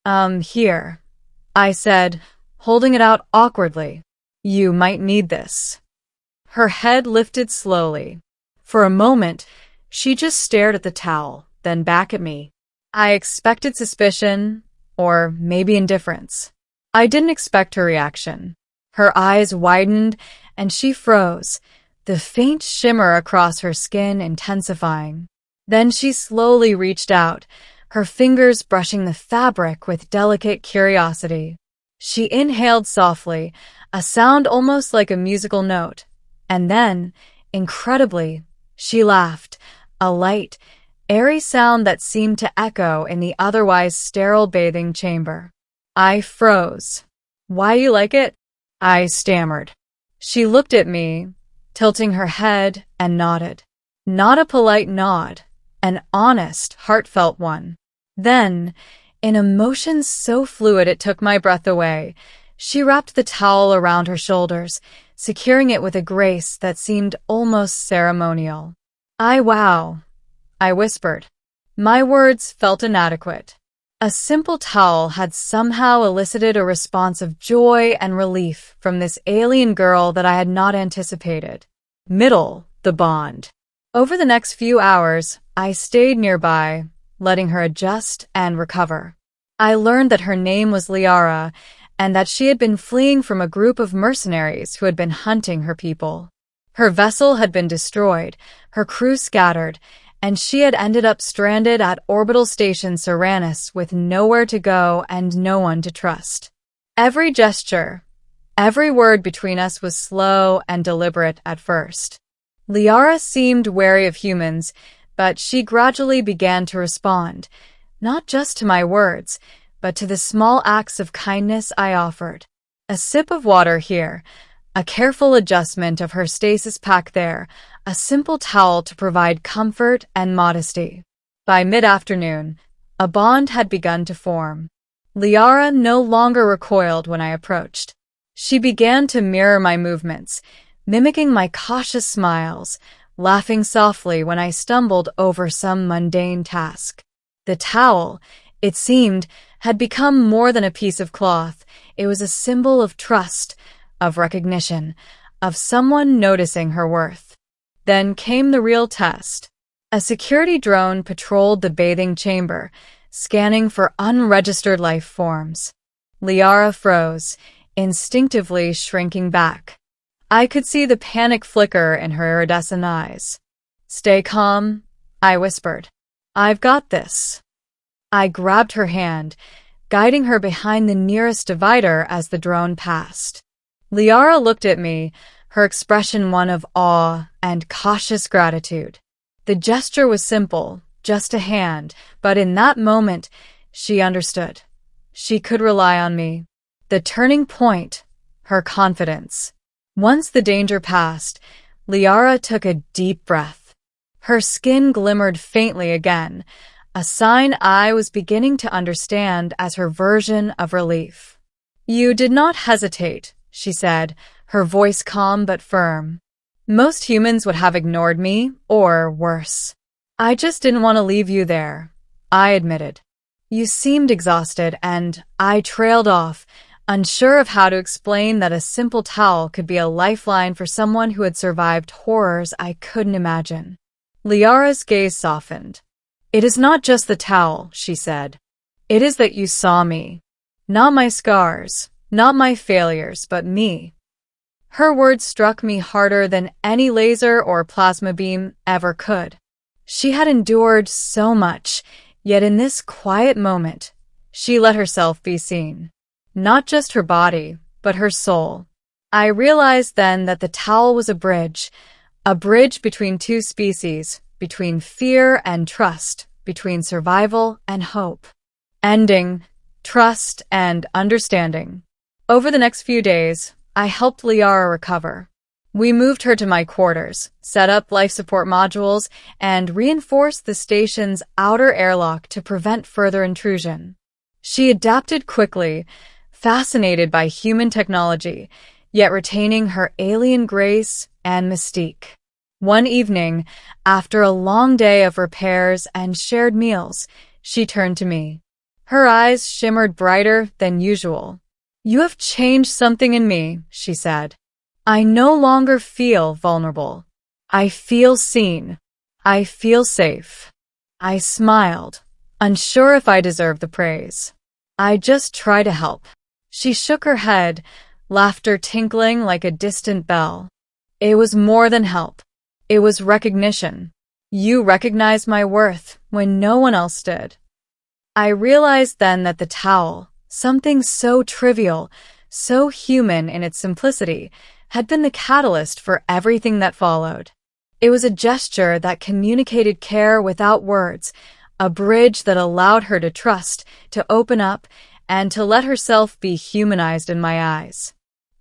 Here, I said, holding it out awkwardly. You might need this. Her head lifted slowly. For a moment, she just stared at the towel, then back at me. I expected suspicion, or maybe indifference. I didn't expect her reaction. Her eyes widened, and she froze, the faint shimmer across her skin intensifying. Then she slowly reached out, her fingers brushing the fabric with delicate curiosity. She inhaled softly, a sound almost like a musical note, and then, incredibly, she laughed, a light, airy sound that seemed to echo in the otherwise sterile bathing chamber. I froze. Why you like it? I stammered. She looked at me, tilting her head, and nodded. Not a polite nod, an honest, heartfelt one. Then, in a motion so fluid it took my breath away, she wrapped the towel around her shoulders, securing it with a grace that seemed almost ceremonial. Wow, I whispered. My words felt inadequate. A simple towel had somehow elicited a response of joy and relief from this alien girl that I had not anticipated. The bond. Over the next few hours, I stayed nearby, letting her adjust and recover. I learned that her name was Lyara, and that she had been fleeing from a group of mercenaries who had been hunting her people. Her vessel had been destroyed, her crew scattered, and she had ended up stranded at Orbital Station Cyrannus with nowhere to go and no one to trust. Every gesture, every word between us was slow and deliberate at first. Lyara seemed wary of humans, but she gradually began to respond, not just to my words, but to the small acts of kindness I offered. A sip of water here, a careful adjustment of her stasis pack there, a simple towel to provide comfort and modesty. By mid-afternoon, a bond had begun to form. Lyara no longer recoiled when I approached. She began to mirror my movements, mimicking my cautious smiles, laughing softly when I stumbled over some mundane task. The towel, it seemed, had become more than a piece of cloth. It was a symbol of trust, of recognition, of someone noticing her worth. Then came the real test. A security drone patrolled the bathing chamber, scanning for unregistered life forms. Lyara froze, instinctively shrinking back. I could see the panic flicker in her iridescent eyes. "Stay calm," I whispered. "I've got this." I grabbed her hand, guiding her behind the nearest divider as the drone passed. Lyara looked at me, her expression one of awe and cautious gratitude. The gesture was simple, just a hand, but in that moment, she understood. She could rely on me. The turning point, her confidence. Once the danger passed, Lyara took a deep breath. Her skin glimmered faintly again, a sign I was beginning to understand as her version of relief. "You did not hesitate," she said, her voice calm but firm. "Most humans would have ignored me, or worse. I just didn't want to leave you there," I admitted. "You seemed exhausted," and I trailed off, unsure of how to explain that a simple towel could be a lifeline for someone who had survived horrors I couldn't imagine. Lyara's gaze softened. "It is not just the towel," she said. "It is that you saw me. Not my scars, not my failures, but me." Her words struck me harder than any laser or plasma beam ever could. She had endured so much, yet in this quiet moment, she let herself be seen. Not just her body, but her soul. I realized then that the towel was a bridge between two species, between fear and trust, between survival and hope. Ending, trust, and understanding. Over the next few days, I helped Lyara recover. We moved her to my quarters, set up life support modules, and reinforced the station's outer airlock to prevent further intrusion. She adapted quickly, fascinated by human technology, yet retaining her alien grace and mystique. One evening, after a long day of repairs and shared meals, she turned to me. Her eyes shimmered brighter than usual. "You have changed something in me," she said. "I no longer feel vulnerable. I feel seen. I feel safe." I smiled, unsure if I deserved the praise. "I just try to help." She shook her head, laughter tinkling like a distant bell. "It was more than help. It was recognition. You recognized my worth when no one else did." I realized then that the towel, something so trivial, so human in its simplicity, had been the catalyst for everything that followed. It was a gesture that communicated care without words, a bridge that allowed her to trust, to open up, and to let herself be humanized in my eyes.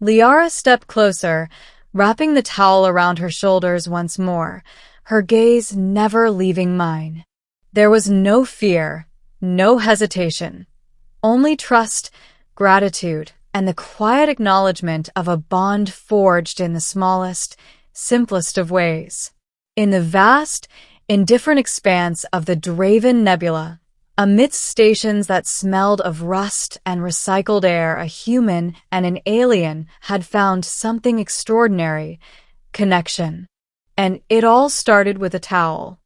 Lyara stepped closer, wrapping the towel around her shoulders once more, her gaze never leaving mine. There was no fear, no hesitation, only trust, gratitude, and the quiet acknowledgment of a bond forged in the smallest, simplest of ways. In the vast, indifferent expanse of the Draven Nebula, amidst stations that smelled of rust and recycled air, a human and an alien had found something extraordinary: connection. And it all started with a towel.